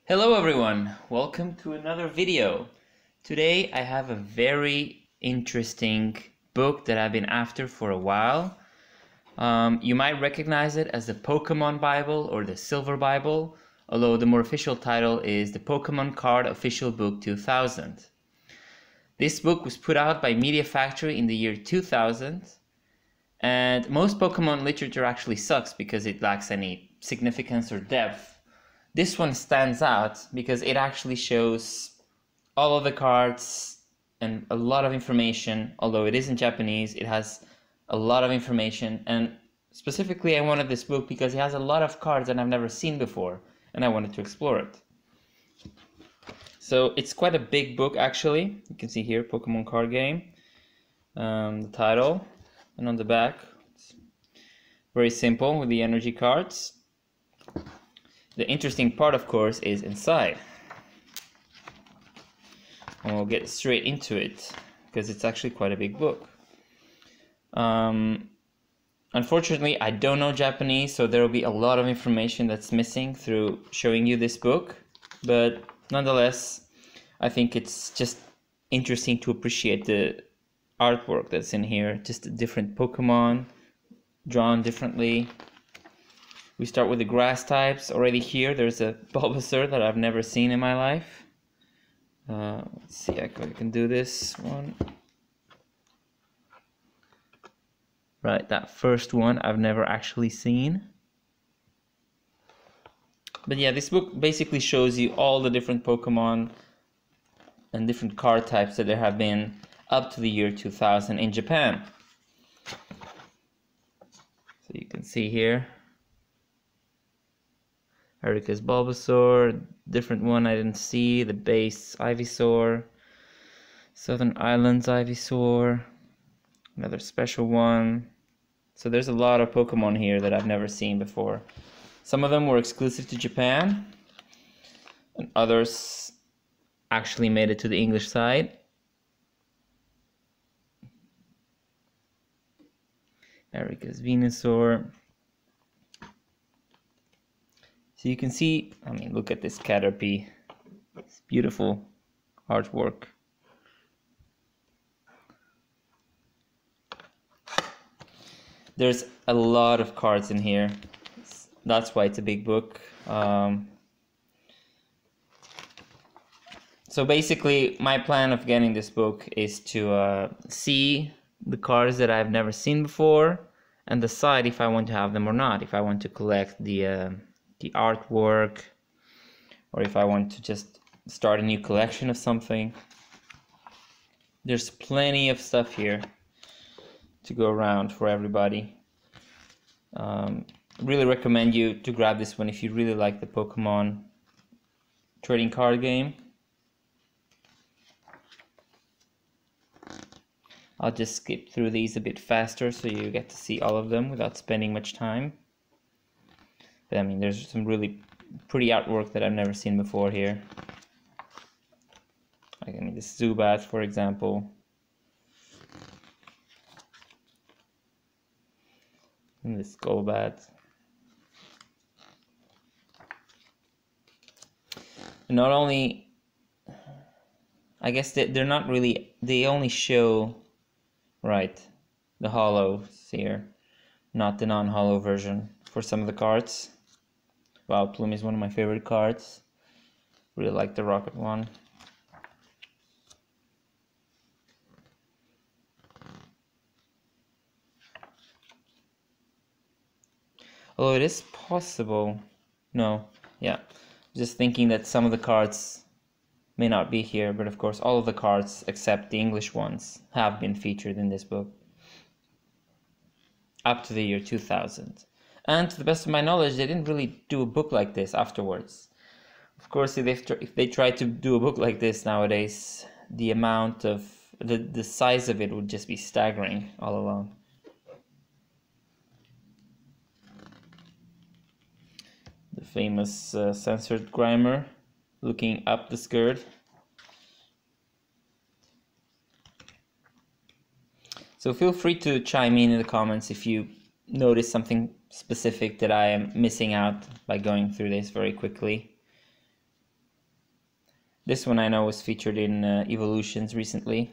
Hello everyone, welcome to another video. Today I have a very interesting book that I've been after for a while. You might recognize it as the Pokemon Bible or the Silver Bible, although the more official title is the Pokemon Card Official Book 2000. This book was put out by Media Factory in the year 2000, and most Pokemon literature actually sucks because it lacks any significance or depth. This one stands out because it actually shows all of the cards and a lot of information. Although it is in Japanese, it has a lot of information, and specifically I wanted this book because it has a lot of cards that I've never seen before and I wanted to explore it. So it's quite a big book actually. You can see here, Pokemon card game, the title, and on the back it's very simple with the energy cards. The interesting part, of course, is inside. And we'll get straight into it because it's actually quite a big book. Unfortunately, I don't know Japanese, so there will be a lot of information that's missing through showing you this book. But nonetheless, I think it's just interesting to appreciate the artwork that's in here. Just the different Pokemon drawn differently. We start with the grass types. Already here, there's a Bulbasaur that I've never seen in my life. Let's see if I can do this one. Right, that first one I've never actually seen. But yeah, this book basically shows you all the different Pokemon and different card types that there have been up to the year 2000 in Japan. So you can see here. Erika's Bulbasaur, different one I didn't see, the base Ivysaur, Southern Islands Ivysaur, another special one. So there's a lot of Pokemon here that I've never seen before. Some of them were exclusive to Japan, and others actually made it to the English side. Erika's Venusaur. So you can see, I mean, look at this Caterpie. It's beautiful artwork. There's a lot of cards in here. That's why it's a big book. So basically, my plan of getting this book is to see the cards that I've never seen before and decide if I want to have them or not. If I want to collect the artwork, or if I want to just start a new collection of something. There's plenty of stuff here to go around for everybody. Really recommend you to grab this one if you really like the Pokemon trading card game. I'll just skip through these a bit faster so you get to see all of them without spending much time. But I mean, there's some really pretty artwork that I've never seen before here. Like, I mean, this Zubat, for example. And this Golbat. And not only, I guess they're not really, they only show, right, the holos here, not the non-holo version for some of the cards. Vileplume is one of my favorite cards. Really like the Rocket one. Although it is possible, no, yeah, just thinking that some of the cards may not be here, but of course all of the cards except the English ones have been featured in this book up to the year 2000. And to the best of my knowledge, they didn't really do a book like this afterwards. Of course, if they try to do a book like this nowadays, the amount of, the size of it would just be staggering all along. The famous censored Grimer looking up the skirt. So feel free to chime in the comments if you notice something specific that I am missing out by going through this very quickly. This one I know was featured in Evolutions recently.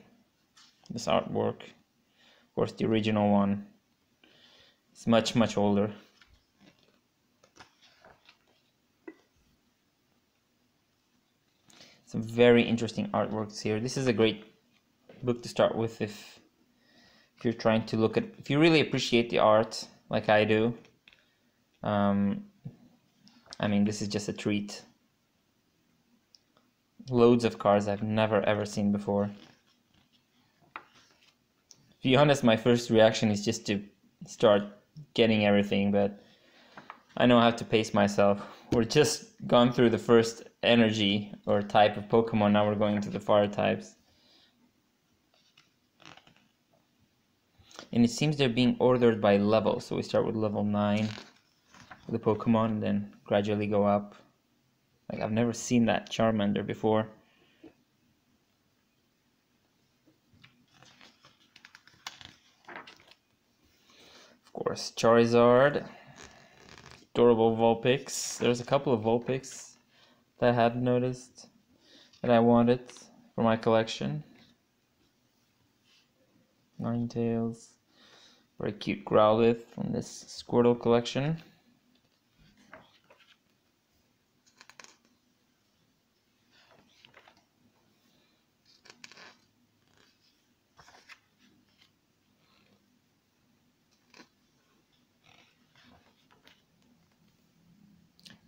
This artwork. Of course, the original one is much, much older. Some very interesting artworks here. This is a great book to start with if you're trying to look at, if you really appreciate the art like I do. I mean, this is just a treat. Loads of cars I've never ever seen before. To be honest, my first reaction is just to start getting everything, but I know I have to pace myself. We're just gone through the first energy or type of Pokemon, now we're going to the fire types. And it seems they're being ordered by level, so we start with level 9 with the Pokemon and then gradually go up. Like, I've never seen that Charmander before. Of course, Charizard. Adorable Vulpix. There's a couple of Vulpix that I hadn't noticed that I wanted for my collection. Ninetales. Very cute Growlithe from this Squirtle collection.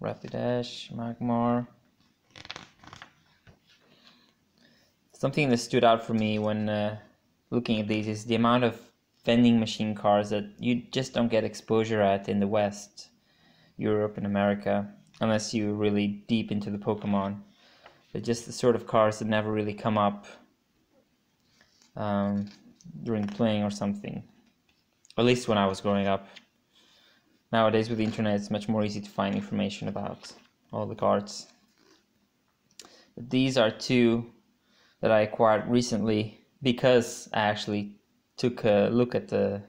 Rapidash, Magmar. Something that stood out for me when looking at these is the amount of vending machine cars that you just don't get exposure at in the West, Europe and America, unless you're really deep into the Pokemon. They're just the sort of cars that never really come up during playing or something, at least when I was growing up. Nowadays with the internet it's much more easy to find information about all the cards. But these are two that I acquired recently because I actually took a look at the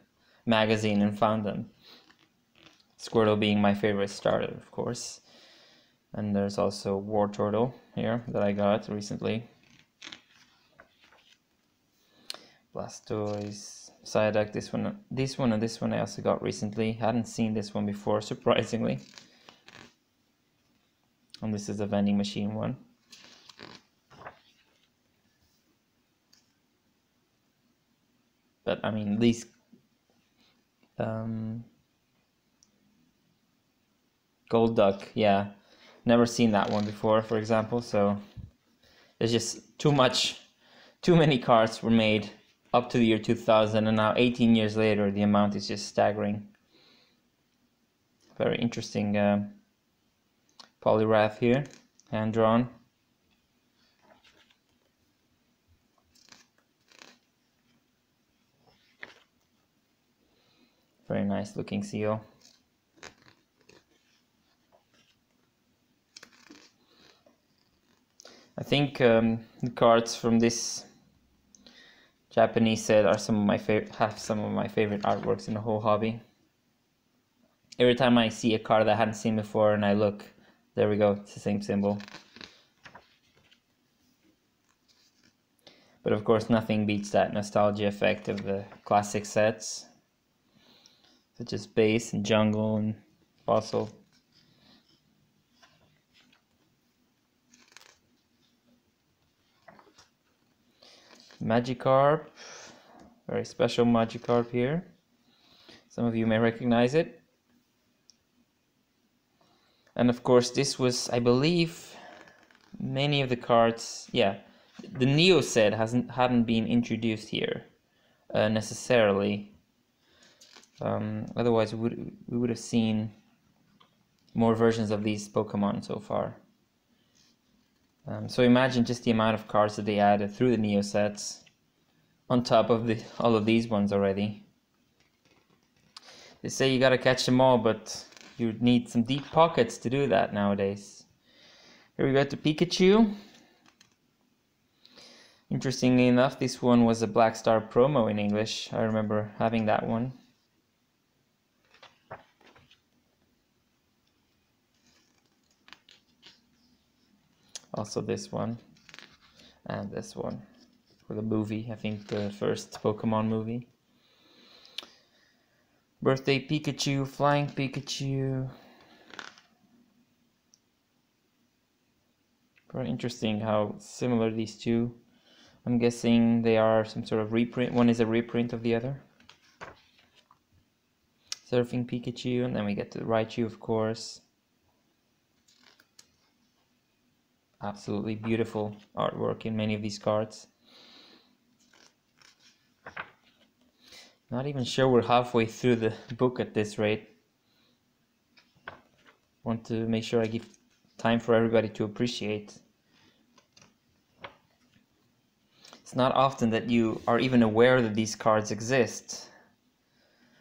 magazine and found them. Squirtle being my favorite starter, of course. And there's also Wartortle here that I got recently. Blastoise, Psyduck, this one and this one I also got recently. Hadn't seen this one before, surprisingly. And this is a vending machine one. But I mean, these Golduck, yeah, never seen that one before, for example. So there's just too many cards were made up to the year 2000, and now 18 years later the amount is just staggering. Very interesting Poliwrath here, hand drawn. Very nice looking seal. I think the cards from this Japanese set are some of my favorite artworks in the whole hobby. Every time I see a card that I hadn't seen before and I look, there we go, it's the same symbol. But of course nothing beats that nostalgia effect of the classic sets, such as Base and Jungle and Fossil. Magikarp, very special Magikarp here. Some of you may recognize it. And of course this was, I believe, many of the cards, yeah, the Neo set hadn't been introduced here necessarily. Otherwise we would have seen more versions of these Pokemon so far. So imagine just the amount of cards that they added through the Neo sets on top of all of these ones already. They say you gotta catch them all, but you need some deep pockets to do that nowadays. Here we go to Pikachu. Interestingly enough, this one was a Black Star promo in English. I remember having that one. Also this one, And this one for the movie, I think the first Pokemon movie. Birthday Pikachu, Flying Pikachu. Very interesting how similar these two. I'm guessing they are some sort of reprint. One is a reprint of the other. Surfing Pikachu, and then we get to the Raichu, of course. Absolutely beautiful artwork in many of these cards. Not even sure we're halfway through the book at this rate. Want to make sure I give time for everybody to appreciate. It's not often that you are even aware that these cards exist,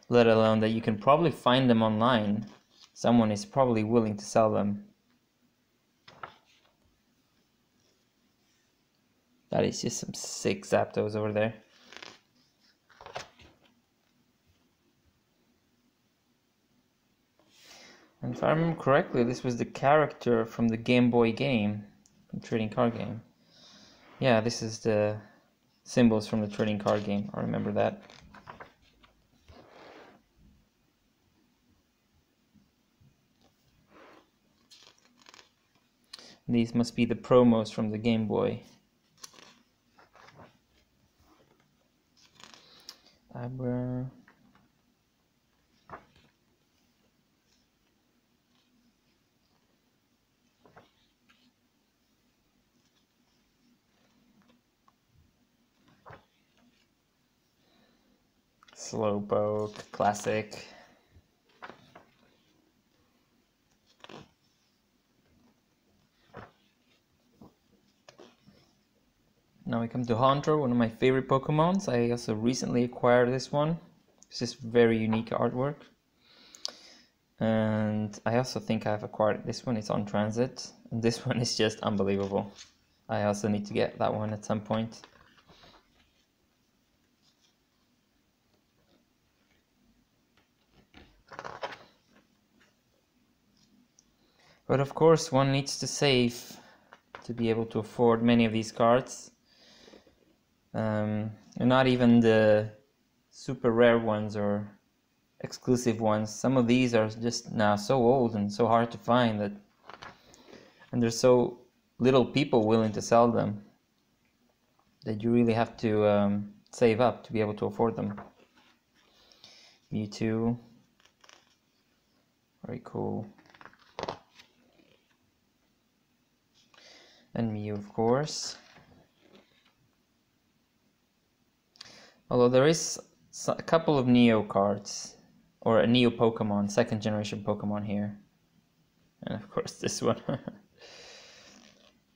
let alone that you can probably find them online. Someone is probably willing to sell them. That is just some sick Zapdos over there. And if I remember correctly, this was the character from the Game Boy game, from trading card game. Yeah, this is the symbols from the trading card game. I remember that. These must be the promos from the Game Boy. Aber... Slowpoke, classic. Now we come to Haunter, one of my favorite Pokemons. I also recently acquired this one. It's just very unique artwork. And I also think I've acquired this one. It's on transit. And this one is just unbelievable. I also need to get that one at some point. But of course, one needs to save to be able to afford many of these cards. And not even the super rare ones or exclusive ones. Some of these are just now so old and so hard to find that, and there's so little people willing to sell them that you really have to save up to be able to afford them. Mewtwo, very cool. And Mew, of course. Although there is a couple of Neo cards, or a Neo Pokemon, second generation Pokemon here. And of course this one.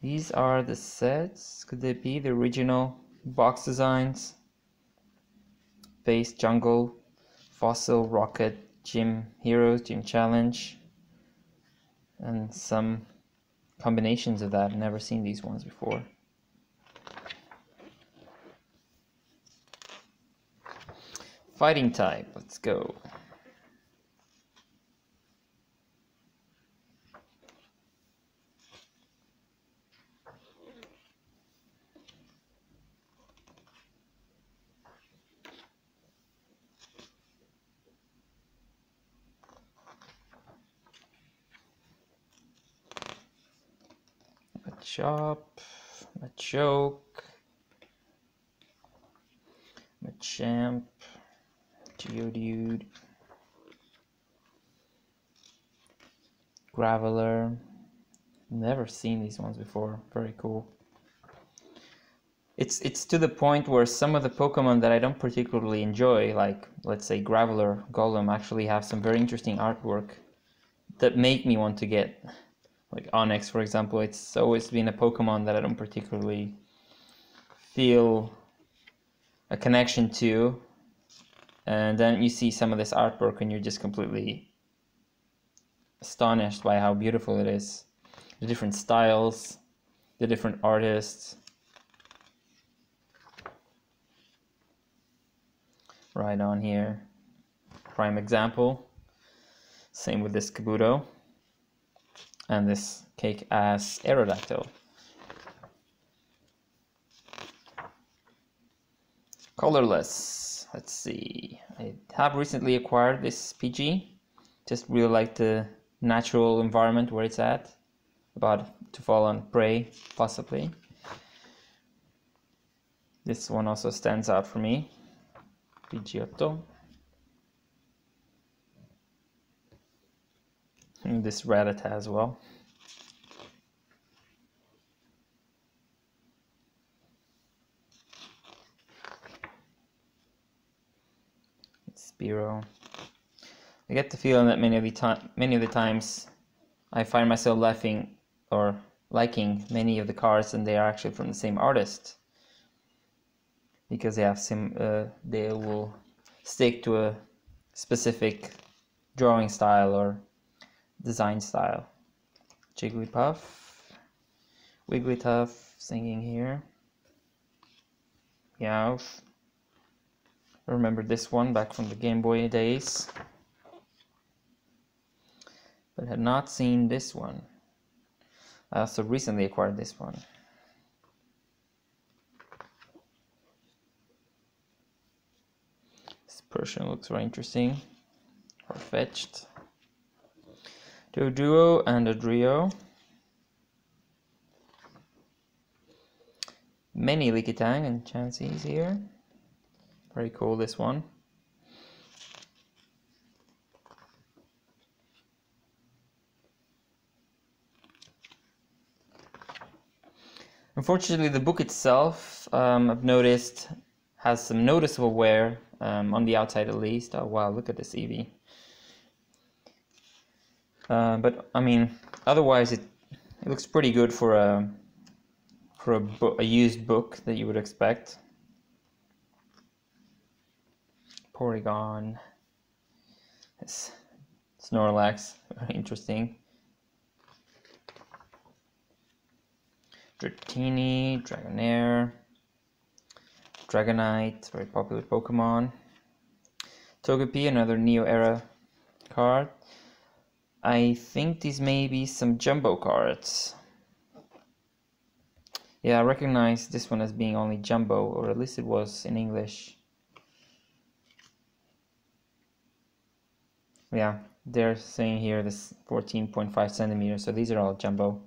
These are the sets. Could they be the original box designs? Base, Jungle, Fossil, Rocket, Gym Heroes, Gym Challenge, and some combinations of that. I've never seen these ones before. Fighting type, let's go. Machop, Machoke, Machamp, Geodude, Graveler. Never seen these ones before. Very cool. It's to the point where some of the Pokemon that I don't particularly enjoy, like let's say Graveler, Golem, actually have some very interesting artwork that make me want to get, like Onix, for example. It's always been a Pokemon that I don't particularly feel a connection to, and then you see some of this artwork and you're just completely astonished by how beautiful it is. The different styles, the different artists. Right on here. Prime example. Same with this Kabuto. And this Cake-Ass Aerodactyl. Colorless. Let's see. I have recently acquired this PG. Just really like the natural environment where it's at. About to fall on prey, possibly. This one also stands out for me. Pidgeotto. And this Rattata as well. Spearow. I get the feeling that many of the times I find myself laughing or liking many of the cards, and they are actually from the same artist, because they have they will stick to a specific drawing style or design style. Jigglypuff, Wigglytuff singing here. Meowth. I remember this one back from the Game Boy days, but had not seen this one. I also recently acquired this one. This Persian looks very interesting. Farfetch'd. Doduo and Adrio. Many Lickitung and Chanseys here. Very cool, this one. Unfortunately, the book itself, I've noticed, has some noticeable wear, on the outside at least. Oh wow, look at this Eevee. But I mean, otherwise it looks pretty good for a used book that you would expect. Porygon. This Snorlax, very interesting. Dratini, Dragonair, Dragonite, very popular Pokemon. Togepi, another Neo Era card. I think these may be some jumbo cards. Yeah, I recognize this one as being only jumbo, or at least it was in English. Yeah, they're saying here this 14.5 centimeters, so these are all jumbo.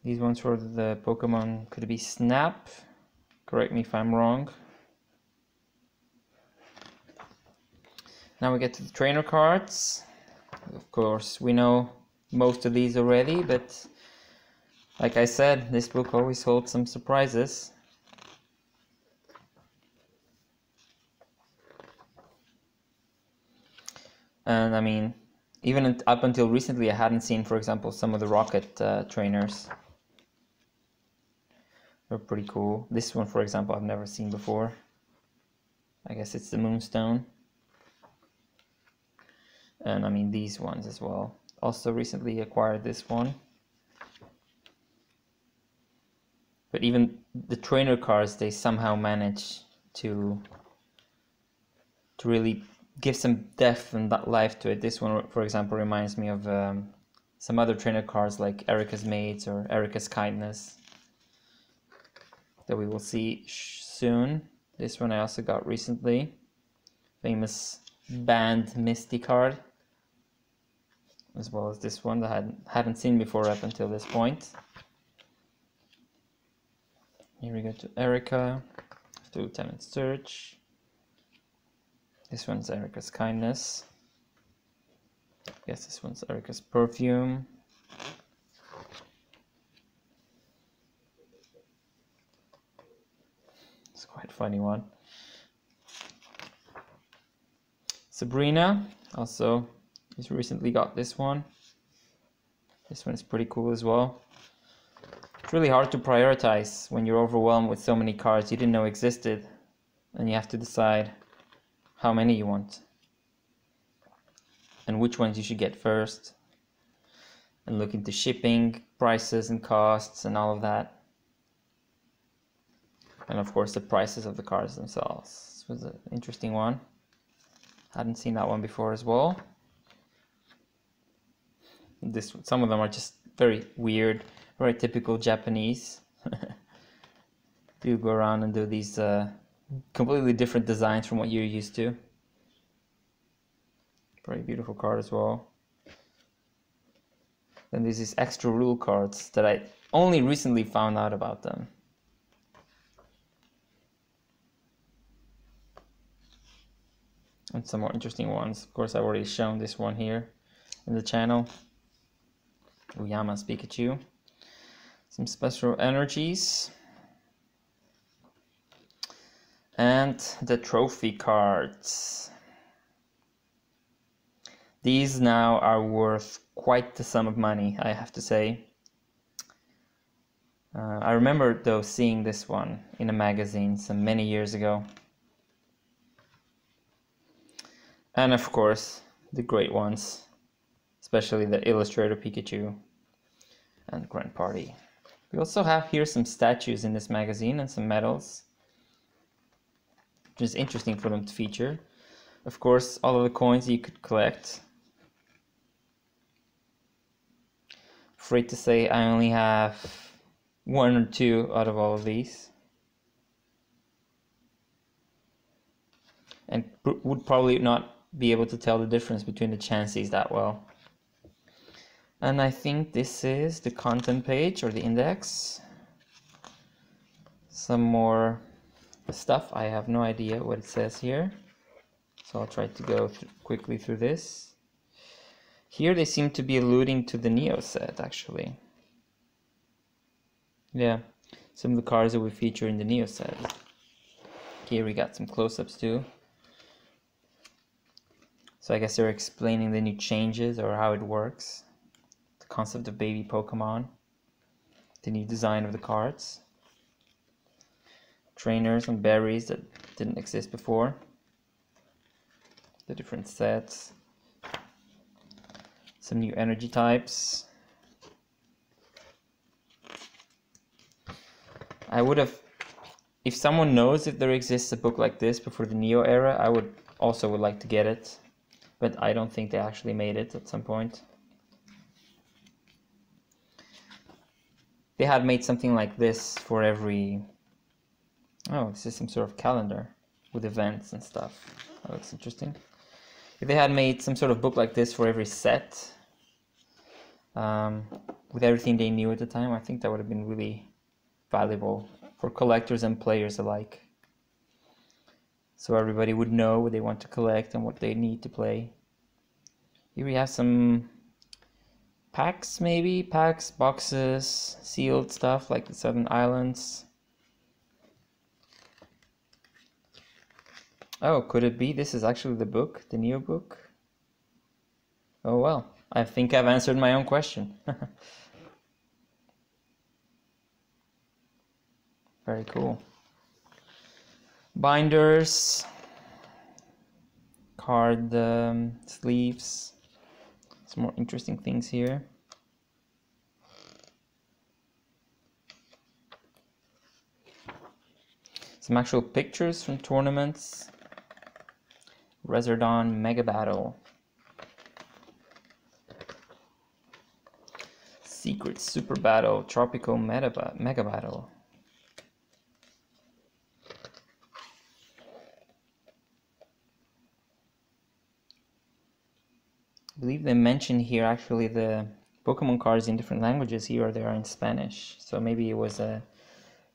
These ones for the Pokemon, could it be Snap? Correct me if I'm wrong. Now we get to the trainer cards. Of course, we know most of these already, but like I said, this book always holds some surprises. And I mean, even up until recently, I hadn't seen, for example, some of the Rocket trainers. They're pretty cool. This one, for example, I've never seen before. I guess it's the Moonstone. And I mean, these ones as well. Also recently acquired this one. But even the trainer cards, they somehow manage to really give some depth and life to it. This one, for example, reminds me of some other trainer cards like Erica's Mates or Erica's Kindness that we will see soon. This one I also got recently. Famous Band Misty card. As well as this one that I hadn't seen before up until this point. Here we go to Erica, to Lieutenant Surge. This one's Erica's Kindness. I guess this one's Erica's Perfume. It's quite a funny one. Sabrina, also just recently got this one. This one is pretty cool as well. It's really hard to prioritize when you're overwhelmed with so many cards you didn't know existed, and you have to decide how many you want and which ones you should get first, and look into shipping, prices and costs and all of that, and of course the prices of the cards themselves. This was an interesting one. Hadn't seen that one before as well. Some of them are just very weird, very typical Japanese. do go around and do these completely different designs from what you're used to. Very beautiful card as well. Then there's these extra rule cards that I only recently found out about them. And some more interesting ones. Of course, I've already shown this one here in the channel. Uyama's Pikachu. Some special energies. And the trophy cards. These now are worth quite the sum of money, I have to say. I remember though seeing this one in a magazine some many years ago. And of course, the great ones, especially the Illustrator Pikachu and Grand Party. We also have here some statues in this magazine and some medals, which is interesting for them to feature. Of course, all of the coins you could collect. Afraid to say I only have 1 or 2 out of all of these. And would probably not be able to tell the difference between the Chanseys that well. And I think this is the content page or the index. Some more stuff. I have no idea what it says here. So I'll try to go quickly through this. Here they seem to be alluding to the Neo set, actually. Yeah, some of the cards that we feature in the Neo set. Here we got some close-ups too. So I guess they're explaining the new changes or how it works. The concept of baby Pokemon. The new design of the cards. Trainers and berries that didn't exist before. The different sets. Some new energy types. I would have, if someone knows if there exists a book like this before the Neo era, I would like to get it. But I don't think they actually made it at some point. They had made something like this for every... Oh, this is some sort of calendar with events and stuff. That looks interesting. If they had made some sort of book like this for every set, with everything they knew at the time, I think that would have been really valuable for collectors and players alike. So everybody would know what they want to collect and what they need to play. Here we have some packs, maybe? Packs, boxes, sealed stuff like the Southern Islands. Oh, could it be this is actually the book, the Neo book? Oh well, I think I've answered my own question. Very cool. Binders, card sleeves, some more interesting things here. Some actual pictures from tournaments. Reserdon Mega Battle. Secret Super Battle, Tropical Mega Battle. I believe they mention here actually the Pokemon cards in different languages. Here they are in Spanish. So maybe it was a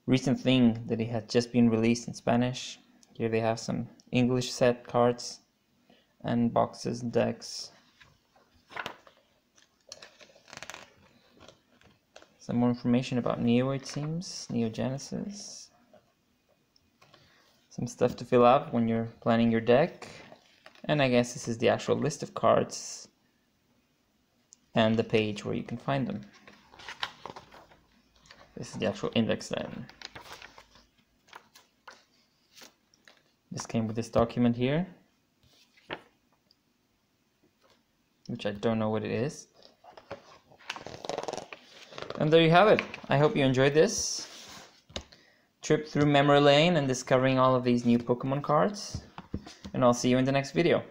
recent thing that it had just been released in Spanish. Here they have some English set cards and boxes and decks. Some more information about Neo, it seems. Neo Genesis. Some stuff to fill out when you're planning your deck. And I guess this is the actual list of cards and the page where you can find them. This is the actual index then. This came with this document here, which I don't know what it is. And there you have it. I hope you enjoyed this trip through memory lane and discovering all of these new Pokemon cards. And I'll see you in the next video.